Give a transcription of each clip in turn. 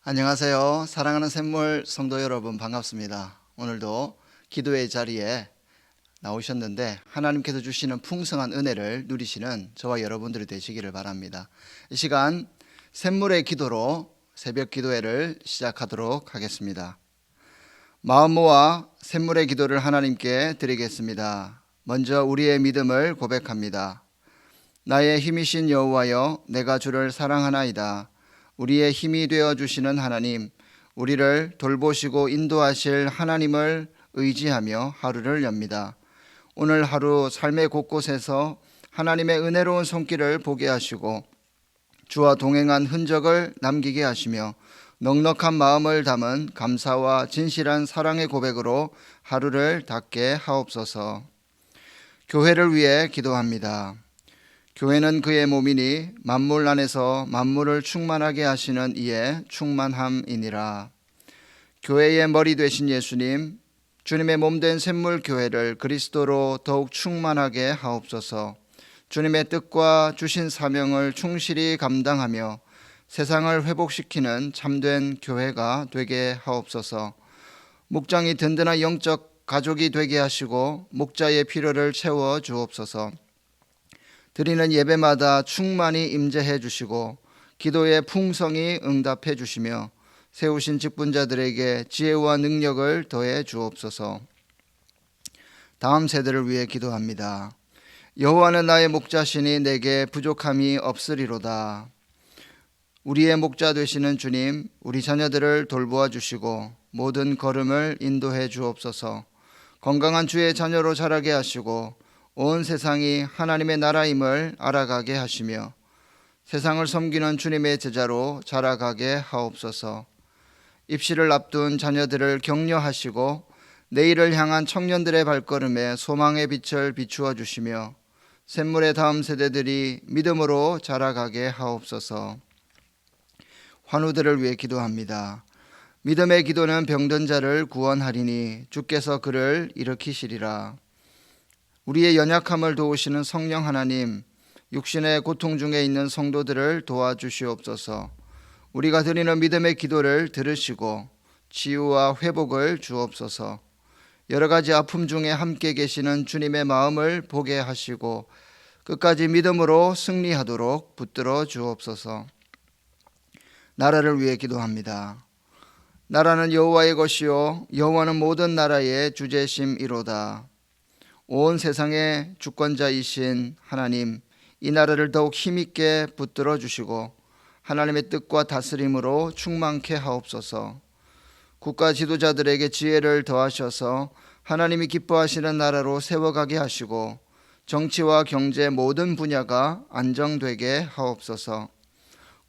안녕하세요. 사랑하는 샘물 성도 여러분, 반갑습니다. 오늘도 기도의 자리에 나오셨는데 하나님께서 주시는 풍성한 은혜를 누리시는 저와 여러분들이 되시기를 바랍니다. 이 시간 샘물의 기도로 새벽 기도회를 시작하도록 하겠습니다. 마음 모아 샘물의 기도를 하나님께 드리겠습니다. 먼저 우리의 믿음을 고백합니다. 나의 힘이신 여호와여, 내가 주를 사랑하나이다. 우리의 힘이 되어 주시는 하나님, 우리를 돌보시고 인도하실 하나님을 의지하며 하루를 엽니다. 오늘 하루 삶의 곳곳에서 하나님의 은혜로운 손길을 보게 하시고 주와 동행한 흔적을 남기게 하시며 넉넉한 마음을 담은 감사와 진실한 사랑의 고백으로 하루를 닫게 하옵소서. 교회를 위해 기도합니다. 교회는 그의 몸이니 만물 안에서 만물을 충만하게 하시는 이의 충만함이니라. 교회의 머리 되신 예수님, 주님의 몸된 샘물 교회를 그리스도로 더욱 충만하게 하옵소서. 주님의 뜻과 주신 사명을 충실히 감당하며 세상을 회복시키는 참된 교회가 되게 하옵소서. 목장이 든든한 영적 가족이 되게 하시고 목자의 필요를 채워 주옵소서. 드리는 예배마다 충만히 임재해 주시고 기도의 풍성히 응답해 주시며 세우신 직분자들에게 지혜와 능력을 더해 주옵소서. 다음 세대를 위해 기도합니다. 여호와는 나의 목자시니 내게 부족함이 없으리로다. 우리의 목자 되시는 주님, 우리 자녀들을 돌보아 주시고 모든 걸음을 인도해 주옵소서. 건강한 주의 자녀로 자라게 하시고 온 세상이 하나님의 나라임을 알아가게 하시며 세상을 섬기는 주님의 제자로 자라가게 하옵소서. 입시를 앞둔 자녀들을 격려하시고 내일을 향한 청년들의 발걸음에 소망의 빛을 비추어 주시며 샘물의 다음 세대들이 믿음으로 자라가게 하옵소서. 환우들을 위해 기도합니다. 믿음의 기도는 병든 자를 구원하리니 주께서 그를 일으키시리라. 우리의 연약함을 도우시는 성령 하나님, 육신의 고통 중에 있는 성도들을 도와주시옵소서. 우리가 드리는 믿음의 기도를 들으시고 치유와 회복을 주옵소서. 여러 가지 아픔 중에 함께 계시는 주님의 마음을 보게 하시고 끝까지 믿음으로 승리하도록 붙들어 주옵소서. 나라를 위해 기도합니다. 나라는 여호와의 것이요 여호와는 모든 나라의 주제심이로다. 온 세상의 주권자이신 하나님, 이 나라를 더욱 힘있게 붙들어 주시고 하나님의 뜻과 다스림으로 충만케 하옵소서. 국가 지도자들에게 지혜를 더하셔서 하나님이 기뻐하시는 나라로 세워가게 하시고 정치와 경제 모든 분야가 안정되게 하옵소서.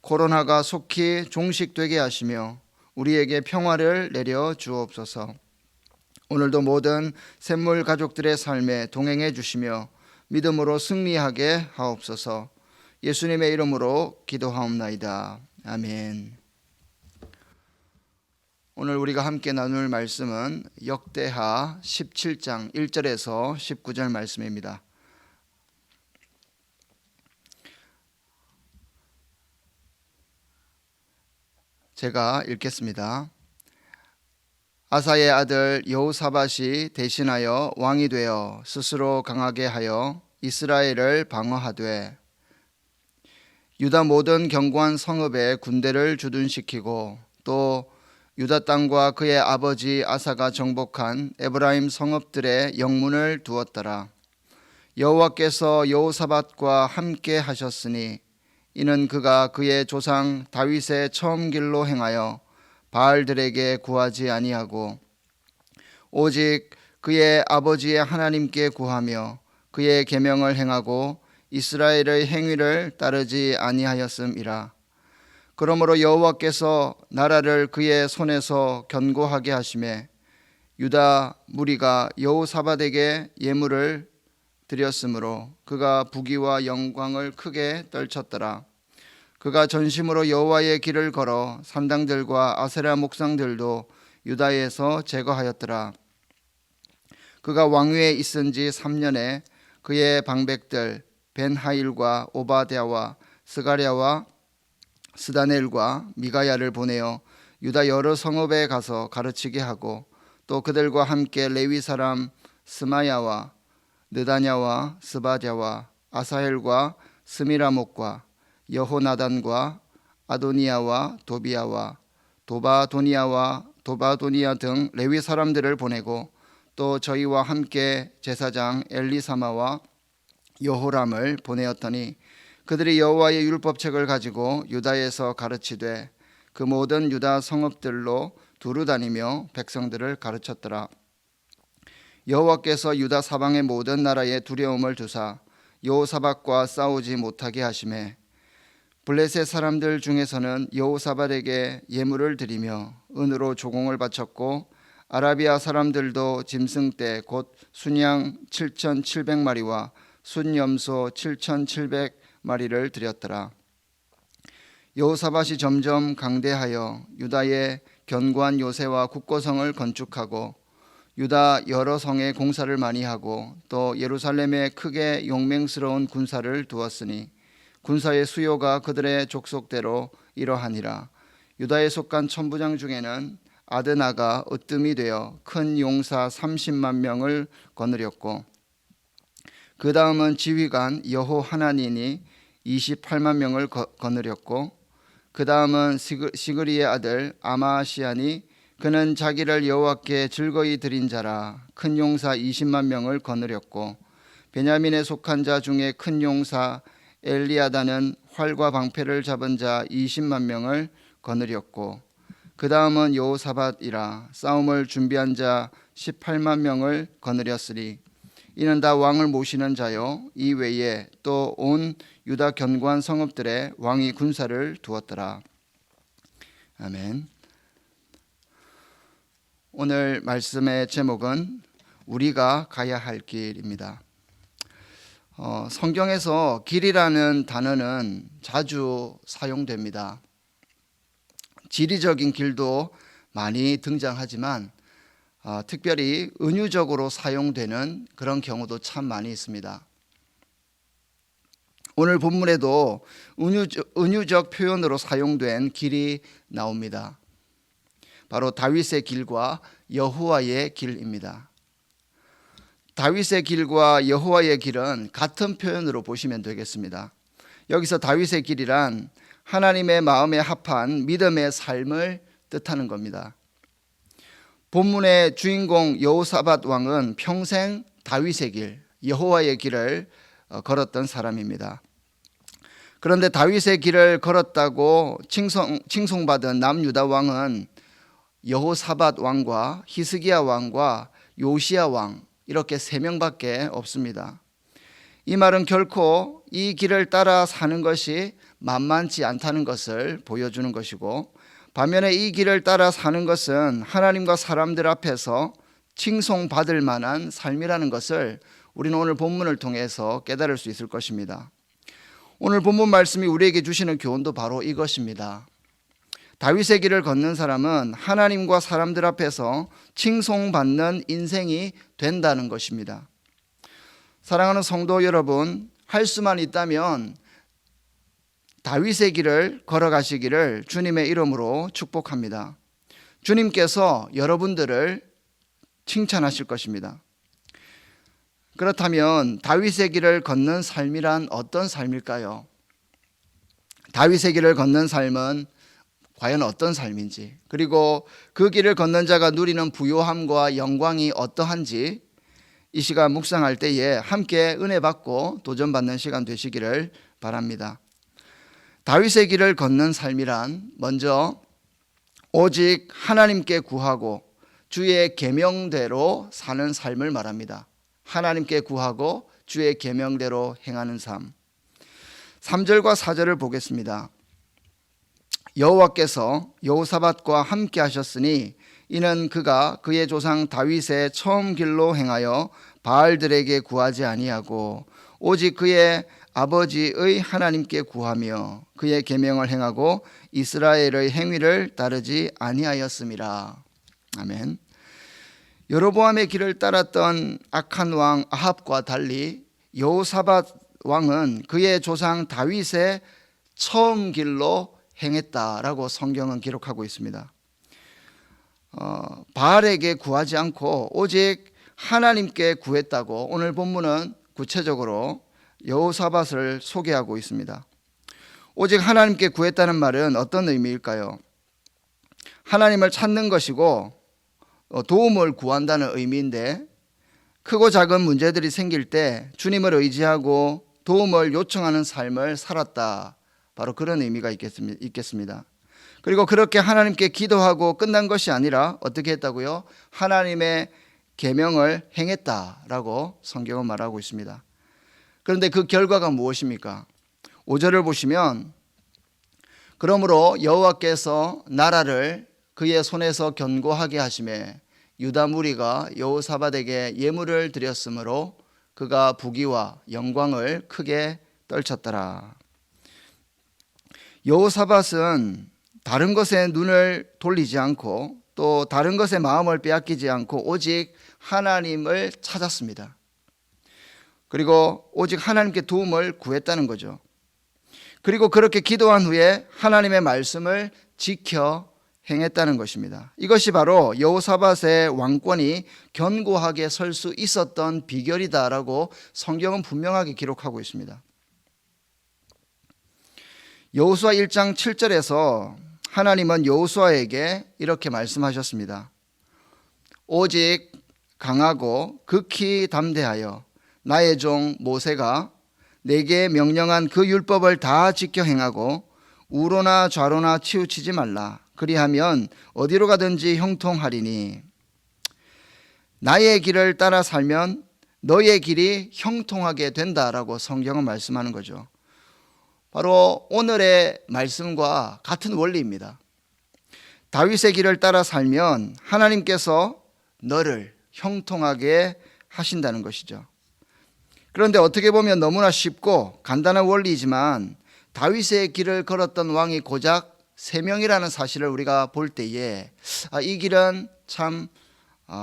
코로나가 속히 종식되게 하시며 우리에게 평화를 내려 주옵소서. 오늘도 모든 샘물 가족들의 삶에 동행해 주시며 믿음으로 승리하게 하옵소서. 예수님의 이름으로 기도하옵나이다. 아멘. 오늘 우리가 함께 나눌 말씀은 역대하 17장 1절에서 19절 말씀입니다. 제가 읽겠습니다. 아사의 아들 여호사밧이 대신하여 왕이 되어 스스로 강하게 하여 이스라엘을 방어하되 유다 모든 견고한 성읍에 군대를 주둔시키고 또 유다 땅과 그의 아버지 아사가 정복한 에브라임 성읍들의 영문을 두었더라. 여호와께서 여호사밧과 함께 하셨으니 이는 그가 그의 조상 다윗의 처음 길로 행하여 바알들에게 구하지 아니하고 오직 그의 아버지의 하나님께 구하며 그의 계명을 행하고 이스라엘의 행위를 따르지 아니하였음이라. 그러므로 여호와께서 나라를 그의 손에서 견고하게 하시매 유다 무리가 여호사밧에게 예물을 드렸으므로 그가 부귀와 영광을 크게 떨쳤더라. 그가 전심으로 여호와의 길을 걸어 산당들과 아세라 목상들도 유다에서 제거하였더라. 그가 왕위에 있은 지 3년에 그의 방백들 벤하일과 오바댜와 스가랴와 스다넬과 미가야를 보내어 유다 여러 성읍에 가서 가르치게 하고 또 그들과 함께 레위 사람 스마야와 느다냐와 스바랴와 아사헬과 스미라목과 여호나단과 아도니아와 도비아와 도바도니아 등 레위 사람들을 보내고 또 저희와 함께 제사장 엘리사마와 여호람을 보내었더니 그들이 여호와의 율법책을 가지고 유다에서 가르치되 그 모든 유다 성읍들로 두루 다니며 백성들을 가르쳤더라. 여호와께서 유다 사방의 모든 나라에 두려움을 두사 여호사밧과 싸우지 못하게 하시매 블레셋 사람들 중에서는 여호사밧에게 예물을 드리며 은으로 조공을 바쳤고 아라비아 사람들도 짐승떼 곧 순양 7,700마리와 순염소 7,700마리를 드렸더라. 여호사밧이 점점 강대하여 유다의 견고한 요새와 국고성을 건축하고 유다 여러 성에 공사를 많이 하고 또 예루살렘에 크게 용맹스러운 군사를 두었으니 군사의 수요가 그들의 족속대로 이러하니라. 유다에 속한 천부장 중에는 아드나가 으뜸이 되어 큰 용사 30만 명을 거느렸고 그 다음은 지휘관 여호하나닌이 28만 명을 거느렸고 그 다음은 시그리의 아들 아마시안이 그는 자기를 여호와께 즐거이 드린 자라 큰 용사 20만 명을 거느렸고 베냐민에 속한 자 중에 큰 용사 엘리아다는 활과 방패를 잡은 자 20만 명을 거느렸고 그 다음은 여호사밧이라 싸움을 준비한 자 18만 명을 거느렸으리. 이는 다 왕을 모시는 자요 이 외에 또 온 유다 견고한 성읍들에 왕이 군사를 두었더라. 아멘. 오늘 말씀의 제목은 우리가 가야 할 길입니다. 성경에서 길이라는 단어는 자주 사용됩니다. 지리적인 길도 많이 등장하지만 특별히 은유적으로 사용되는 그런 경우도 참 많이 있습니다. 오늘 본문에도 은유적 표현으로 사용된 길이 나옵니다. 바로 다윗의 길과 여호와의 길입니다. 다윗의 길과 여호와의 길은 같은 표현으로 보시면 되겠습니다. 여기서 다윗의 길이란 하나님의 마음에 합한 믿음의 삶을 뜻하는 겁니다. 본문의 주인공 여호사밧 왕은 평생 다윗의 길, 여호와의 길을 걸었던 사람입니다. 그런데 다윗의 길을 걸었다고 칭송받은 남유다 왕은 여호사밧 왕과 히스기야 왕과 요시야 왕 이렇게 3명밖에 없습니다. 이 말은 결코 이 길을 따라 사는 것이 만만치 않다는 것을 보여주는 것이고 반면에 이 길을 따라 사는 것은 하나님과 사람들 앞에서 칭송받을 만한 삶이라는 것을 우리는 오늘 본문을 통해서 깨달을 수 있을 것입니다. 오늘 본문 말씀이 우리에게 주시는 교훈도 바로 이것입니다. 다윗의 길을 걷는 사람은 하나님과 사람들 앞에서 칭송받는 인생이 된다는 것입니다. 사랑하는 성도 여러분, 할 수만 있다면 다윗의 길을 걸어가시기를 주님의 이름으로 축복합니다. 주님께서 여러분들을 칭찬하실 것입니다. 그렇다면 다윗의 길을 걷는 삶이란 어떤 삶일까요? 다윗의 길을 걷는 삶은 과연 어떤 삶인지, 그리고 그 길을 걷는 자가 누리는 부요함과 영광이 어떠한지 이 시간 묵상할 때에 함께 은혜 받고 도전받는 시간 되시기를 바랍니다. 다윗의 길을 걷는 삶이란 먼저 오직 하나님께 구하고 주의 계명대로 사는 삶을 말합니다. 하나님께 구하고 주의 계명대로 행하는 삶. 3절과 4절을 보겠습니다. 여호와께서 여호사밧과 함께 하셨으니 이는 그가 그의 조상 다윗의 처음 길로 행하여 바알들에게 구하지 아니하고 오직 그의 아버지의 하나님께 구하며 그의 계명을 행하고 이스라엘의 행위를 따르지 아니하였음이라. 아멘. 여로보암의 길을 따랐던 악한 왕 아합과 달리 여호사밧 왕은 그의 조상 다윗의 처음 길로 행했다라고 성경은 기록하고 있습니다. 바알에게 구하지 않고 오직 하나님께 구했다고 오늘 본문은 구체적으로 여호사밧을 소개하고 있습니다. 오직 하나님께 구했다는 말은 어떤 의미일까요? 하나님을 찾는 것이고 도움을 구한다는 의미인데, 크고 작은 문제들이 생길 때 주님을 의지하고 도움을 요청하는 삶을 살았다, 바로 그런 의미가 있겠습니다. 그리고 그렇게 하나님께 기도하고 끝난 것이 아니라 어떻게 했다고요? 하나님의 계명을 행했다라고 성경은 말하고 있습니다. 그런데 그 결과가 무엇입니까? 5절을 보시면, 그러므로 여호와께서 나라를 그의 손에서 견고하게 하시매 유다 무리가 여호사밧에게 예물을 드렸으므로 그가 부귀와 영광을 크게 떨쳤더라. 여호사밧은 다른 것에 눈을 돌리지 않고 또 다른 것에 마음을 빼앗기지 않고 오직 하나님을 찾았습니다. 그리고 오직 하나님께 도움을 구했다는 거죠. 그리고 그렇게 기도한 후에 하나님의 말씀을 지켜 행했다는 것입니다. 이것이 바로 여호사밧의 왕권이 견고하게 설 수 있었던 비결이다라고 성경은 분명하게 기록하고 있습니다. 여호수아 1장 7절에서 하나님은 여호수아에게 이렇게 말씀하셨습니다. 오직 강하고 극히 담대하여 나의 종 모세가 내게 명령한 그 율법을 다 지켜 행하고 우로나 좌로나 치우치지 말라. 그리하면 어디로 가든지 형통하리니. 나의 길을 따라 살면 너의 길이 형통하게 된다라고 성경은 말씀하는 거죠. 바로 오늘의 말씀과 같은 원리입니다. 다윗의 길을 따라 살면 하나님께서 너를 형통하게 하신다는 것이죠. 그런데 어떻게 보면 너무나 쉽고 간단한 원리이지만 다윗의 길을 걸었던 왕이 고작 3명이라는 사실을 우리가 볼 때에 이 길은 참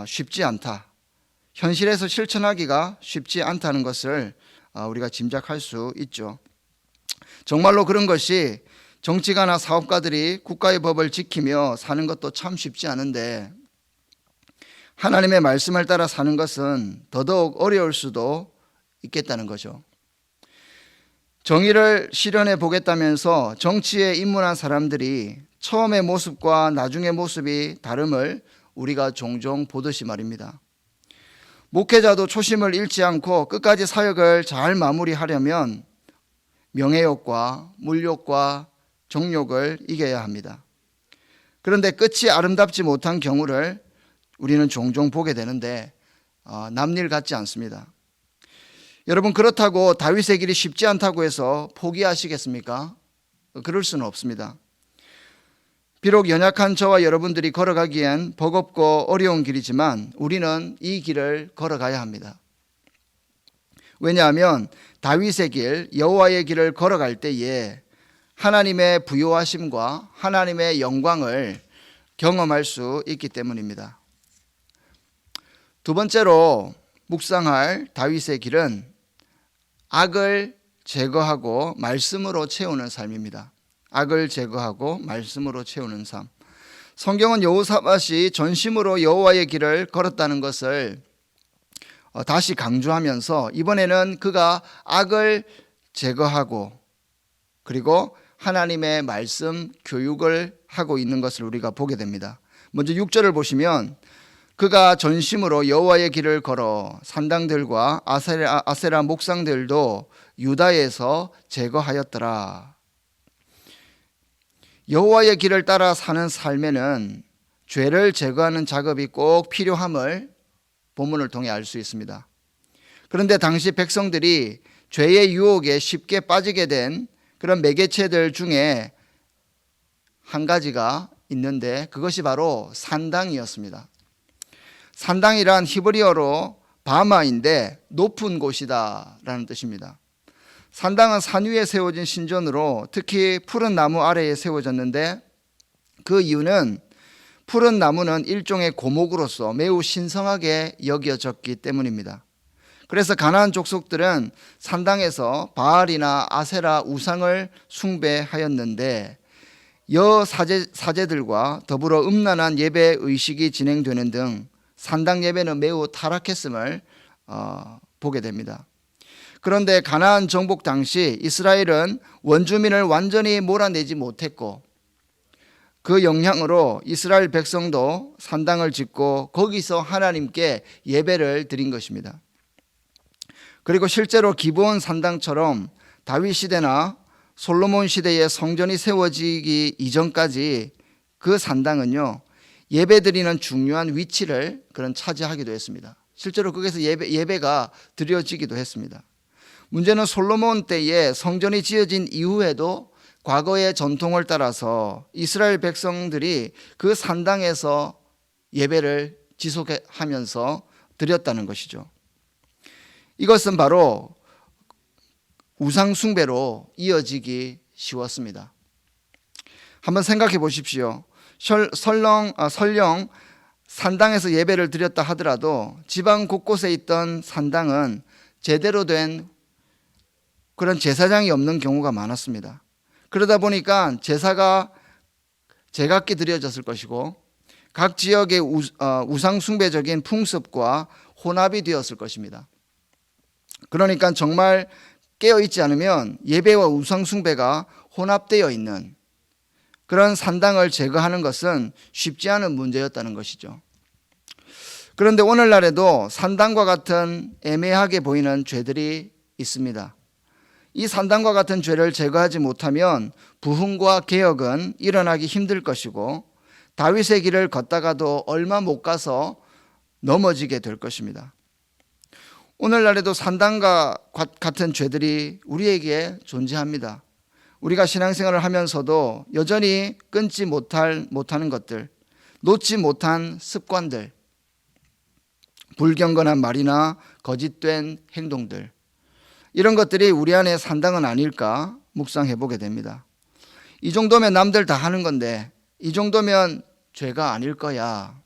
쉽지 않다, 현실에서 실천하기가 쉽지 않다는 것을 우리가 짐작할 수 있죠. 정말로 그런 것이 정치가나 사업가들이 국가의 법을 지키며 사는 것도 참 쉽지 않은데, 하나님의 말씀을 따라 사는 것은 더더욱 어려울 수도 있겠다는 거죠. 정의를 실현해 보겠다면서 정치에 입문한 사람들이 처음의 모습과 나중의 모습이 다름을 우리가 종종 보듯이 말입니다. 목회자도 초심을 잃지 않고 끝까지 사역을 잘 마무리하려면 명예욕과 물욕과 정욕을 이겨야 합니다. 그런데 끝이 아름답지 못한 경우를 우리는 종종 보게 되는데 남일 같지 않습니다. 여러분, 그렇다고 다윗의 길이 쉽지 않다고 해서 포기하시겠습니까? 그럴 수는 없습니다. 비록 연약한 저와 여러분들이 걸어가기엔 버겁고 어려운 길이지만 우리는 이 길을 걸어가야 합니다. 왜냐하면 다윗의 길, 여호와의 길을 걸어갈 때에 하나님의 부요하심과 하나님의 영광을 경험할 수 있기 때문입니다. 두 번째로 묵상할 다윗의 길은 악을 제거하고 말씀으로 채우는 삶입니다. 악을 제거하고 말씀으로 채우는 삶. 성경은 여호사밧이 전심으로 여호와의 길을 걸었다는 것을 다시 강조하면서 이번에는 그가 악을 제거하고 그리고 하나님의 말씀 교육을 하고 있는 것을 우리가 보게 됩니다. 먼저 6절을 보시면, 그가 전심으로 여호와의 길을 걸어 산당들과 아세라 목상들도 유다에서 제거하였더라. 여호와의 길을 따라 사는 삶에는 죄를 제거하는 작업이 꼭 필요함을 본문을 통해 알 수 있습니다. 그런데 당시 백성들이 죄의 유혹에 쉽게 빠지게 된 그런 매개체들 중에 한 가지가 있는데 그것이 바로 산당이었습니다. 산당이란 히브리어로 바마인데 높은 곳이다 라는 뜻입니다. 산당은 산 위에 세워진 신전으로 특히 푸른 나무 아래에 세워졌는데 그 이유는 푸른 나무는 일종의 고목으로서 매우 신성하게 여겨졌기 때문입니다. 그래서 가나안 족속들은 산당에서 바알이나 아세라 우상을 숭배하였는데 사제들과 더불어 음란한 예배 의식이 진행되는 등 산당 예배는 매우 타락했음을 보게 됩니다. 그런데 가나안 정복 당시 이스라엘은 원주민을 완전히 몰아내지 못했고 그 영향으로 이스라엘 백성도 산당을 짓고 거기서 하나님께 예배를 드린 것입니다. 그리고 실제로 기브온 산당처럼 다윗 시대나 솔로몬 시대에 성전이 세워지기 이전까지 그 산당은요, 예배드리는 중요한 위치를 차지하기도 했습니다. 실제로 거기서 예배가 드려지기도 했습니다. 문제는 솔로몬 때에 성전이 지어진 이후에도 과거의 전통을 따라서 이스라엘 백성들이 그 산당에서 예배를 지속하면서 드렸다는 것이죠. 이것은 바로 우상 숭배로 이어지기 쉬웠습니다. 한번 생각해 보십시오. 설령 산당에서 예배를 드렸다 하더라도 지방 곳곳에 있던 산당은 제대로 된 그런 제사장이 없는 경우가 많았습니다. 그러다 보니까 제사가 제각기 드려졌을 것이고 각 지역의 우상 숭배적인 풍습과 혼합이 되었을 것입니다. 그러니까 정말 깨어있지 않으면 예배와 우상 숭배가 혼합되어 있는 그런 산당을 제거하는 것은 쉽지 않은 문제였다는 것이죠. 그런데 오늘날에도 산당과 같은 애매하게 보이는 죄들이 있습니다. 이 산당과 같은 죄를 제거하지 못하면 부흥과 개혁은 일어나기 힘들 것이고 다윗의 길을 걷다가도 얼마 못 가서 넘어지게 될 것입니다. 오늘날에도 산당과 같은 죄들이 우리에게 존재합니다. 우리가 신앙생활을 하면서도 여전히 끊지 못하는 것들, 놓지 못한 습관들, 불경건한 말이나 거짓된 행동들, 이런 것들이 우리 안에 산당은 아닐까 묵상해 보게 됩니다. 이 정도면 남들 다 하는 건데 이 정도면 죄가 아닐 거야.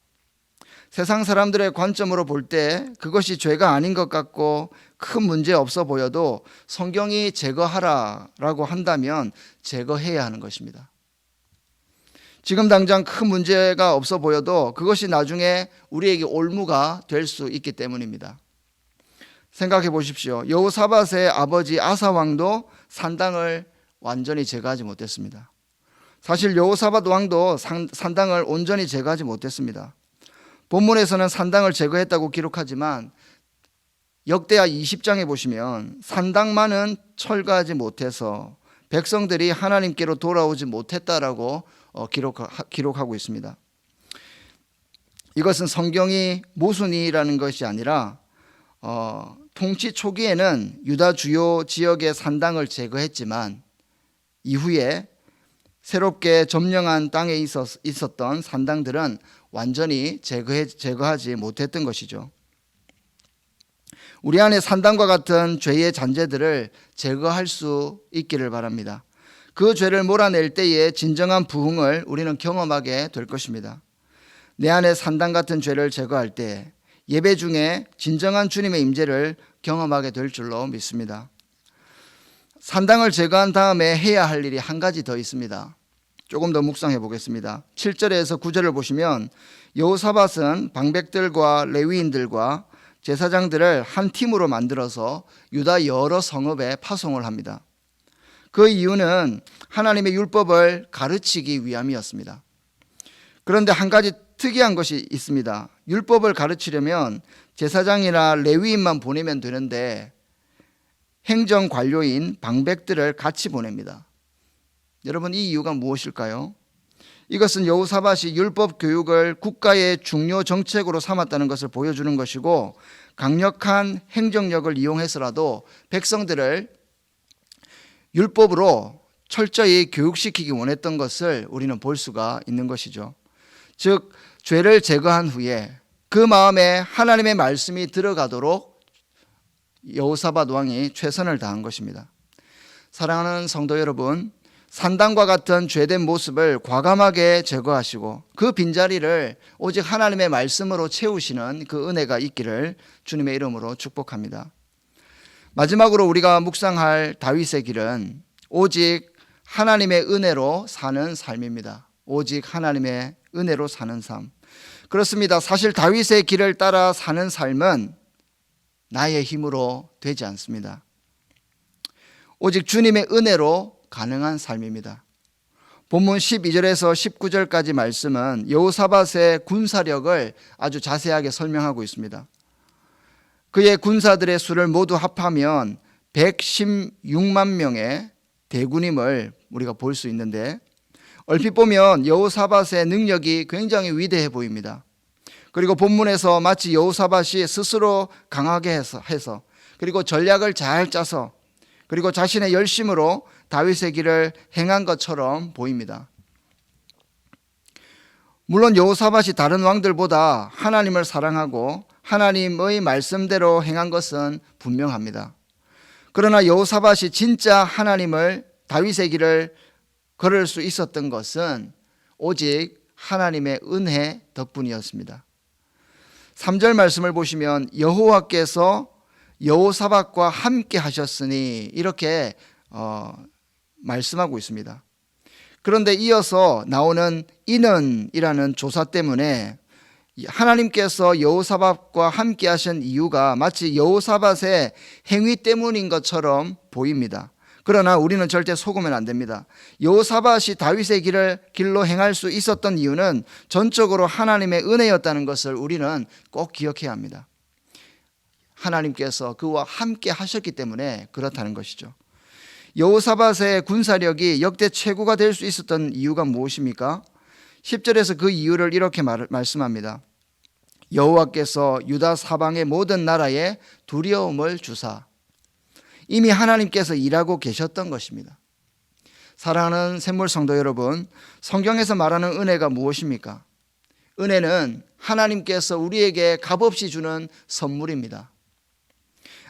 세상 사람들의 관점으로 볼 때 그것이 죄가 아닌 것 같고 큰 문제 없어 보여도 성경이 제거하라라고 한다면 제거해야 하는 것입니다. 지금 당장 큰 문제가 없어 보여도 그것이 나중에 우리에게 올무가 될 수 있기 때문입니다. 생각해 보십시오. 여호사밧의 아버지 아사 왕도 산당을 완전히 제거하지 못했습니다. 사실 여호사밧 왕도 산당을 온전히 제거하지 못했습니다. 본문에서는 산당을 제거했다고 기록하지만 역대하 20장에 보시면 산당만은 철거하지 못해서 백성들이 하나님께로 돌아오지 못했다라고 기록하고 있습니다. 이것은 성경이 모순이라는 것이 아니라 통치 초기에는 유다 주요 지역의 산당을 제거했지만 이후에 새롭게 점령한 땅에 있었던 산당들은 완전히 제거하지 못했던 것이죠. 우리 안에 산당과 같은 죄의 잔재들을 제거할 수 있기를 바랍니다. 그 죄를 몰아낼 때에 진정한 부흥을 우리는 경험하게 될 것입니다. 내 안에 산당 같은 죄를 제거할 때 예배 중에 진정한 주님의 임재를 경험하게 될 줄로 믿습니다. 산당을 제거한 다음에 해야 할 일이 한 가지 더 있습니다. 조금 더 묵상해 보겠습니다. 7절에서 9절을 보시면 여호사밧은 방백들과 레위인들과 제사장들을 한 팀으로 만들어서 유다 여러 성읍에 파송을 합니다. 그 이유는 하나님의 율법을 가르치기 위함이었습니다. 그런데 한 가지 특이한 것이 있습니다. 율법을 가르치려면 제사장이나 레위인만 보내면 되는데 행정관료인 방백들을 같이 보냅니다. 여러분, 이 이유가 무엇일까요? 이것은 여호사밧이 율법 교육을 국가의 중요 정책으로 삼았다는 것을 보여주는 것이고 강력한 행정력을 이용해서라도 백성들을 율법으로 철저히 교육시키기 원했던 것을 우리는 볼 수가 있는 것이죠. 즉 죄를 제거한 후에 그 마음에 하나님의 말씀이 들어가도록 여호사밧 왕이 최선을 다한 것입니다. 사랑하는 성도 여러분, 산당과 같은 죄된 모습을 과감하게 제거하시고 그 빈자리를 오직 하나님의 말씀으로 채우시는 그 은혜가 있기를 주님의 이름으로 축복합니다. 마지막으로 우리가 묵상할 다윗의 길은 오직 하나님의 은혜로 사는 삶입니다. 오직 하나님의 은혜로 사는 삶. 그렇습니다. 사실 다윗의 길을 따라 사는 삶은 나의 힘으로 되지 않습니다. 오직 주님의 은혜로 가능한 삶입니다. 본문 12절에서 19절까지 말씀은 여호사밧의 군사력을 아주 자세하게 설명하고 있습니다. 그의 군사들의 수를 모두 합하면 116만 명의 대군임을 우리가 볼 수 있는데, 얼핏 보면 여호사밧의 능력이 굉장히 위대해 보입니다. 그리고 본문에서 마치 여호사밧이 스스로 강하게 해서 그리고 전략을 잘 짜서 그리고 자신의 열심으로 다윗의 길을 행한 것처럼 보입니다. 물론 여호사밧이 다른 왕들보다 하나님을 사랑하고 하나님의 말씀대로 행한 것은 분명합니다. 그러나 여호사밧이 진짜 하나님을 다윗의 길을 걸을 수 있었던 것은 오직 하나님의 은혜 덕분이었습니다. 3절 말씀을 보시면 여호와께서 여호사밧과 함께 하셨으니 이렇게 말씀하고 있습니다. 그런데 이어서 나오는 이는이라는 조사 때문에 하나님께서 여호사밧과 함께 하신 이유가 마치 여호사밧의 행위 때문인 것처럼 보입니다. 그러나 우리는 절대 속으면 안 됩니다. 여호사밧이 다윗의 길로 행할 수 있었던 이유는 전적으로 하나님의 은혜였다는 것을 우리는 꼭 기억해야 합니다. 하나님께서 그와 함께 하셨기 때문에 그렇다는 것이죠. 여호사밧의 군사력이 역대 최고가 될 수 있었던 이유가 무엇입니까? 10절에서 그 이유를 이렇게 말씀합니다. 여호와께서 유다 사방의 모든 나라에 두려움을 주사. 이미 하나님께서 일하고 계셨던 것입니다. 사랑하는 샘물 성도 여러분, 성경에서 말하는 은혜가 무엇입니까? 은혜는 하나님께서 우리에게 값없이 주는 선물입니다.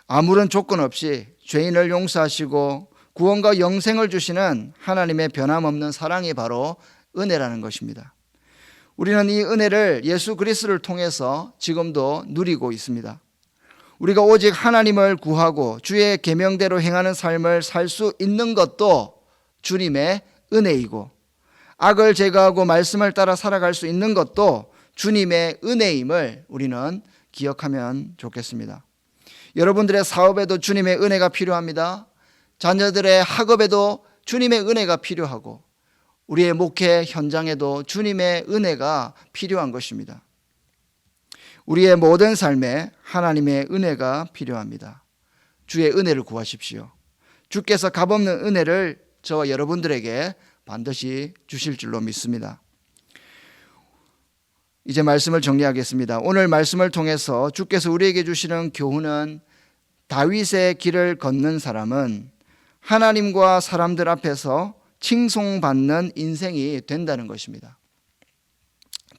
아무런 조건 없이 죄인을 용서하시고 구원과 영생을 주시는 하나님의 변함없는 사랑이 바로 은혜라는 것입니다. 우리는 이 은혜를 예수 그리스도를 통해서 지금도 누리고 있습니다. 우리가 오직 하나님을 구하고 주의 계명대로 행하는 삶을 살 수 있는 것도 주님의 은혜이고, 악을 제거하고 말씀을 따라 살아갈 수 있는 것도 주님의 은혜임을 우리는 기억하면 좋겠습니다. 여러분들의 사업에도 주님의 은혜가 필요합니다. 자녀들의 학업에도 주님의 은혜가 필요하고, 우리의 목회 현장에도 주님의 은혜가 필요한 것입니다. 우리의 모든 삶에 하나님의 은혜가 필요합니다. 주의 은혜를 구하십시오. 주께서 값없는 은혜를 저와 여러분들에게 반드시 주실 줄로 믿습니다. 이제 말씀을 정리하겠습니다. 오늘 말씀을 통해서 주께서 우리에게 주시는 교훈은 다윗의 길을 걷는 사람은 하나님과 사람들 앞에서 칭송받는 인생이 된다는 것입니다.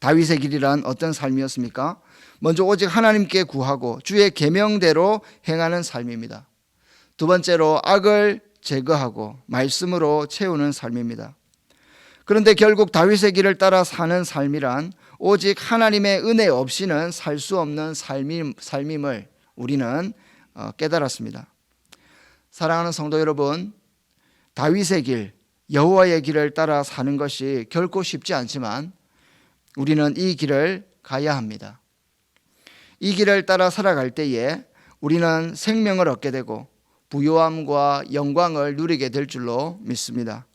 다윗의 길이란 어떤 삶이었습니까? 먼저 오직 하나님께 구하고 주의 계명대로 행하는 삶입니다. 두 번째로 악을 제거하고 말씀으로 채우는 삶입니다. 그런데 결국 다윗의 길을 따라 사는 삶이란 오직 하나님의 은혜 없이는 살 수 없는 삶임을 우리는 깨달았습니다. 사랑하는 성도 여러분, 다윗의 길, 여호와의 길을 따라 사는 것이 결코 쉽지 않지만 우리는 이 길을 가야 합니다. 이 길을 따라 살아갈 때에 우리는 생명을 얻게 되고 부요함과 영광을 누리게 될 줄로 믿습니다.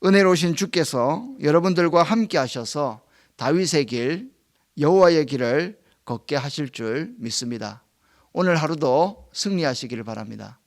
은혜로우신 주께서 여러분들과 함께 하셔서 다윗의 길, 여호와의 길을 걷게 하실 줄 믿습니다. 오늘 하루도 승리하시기를 바랍니다.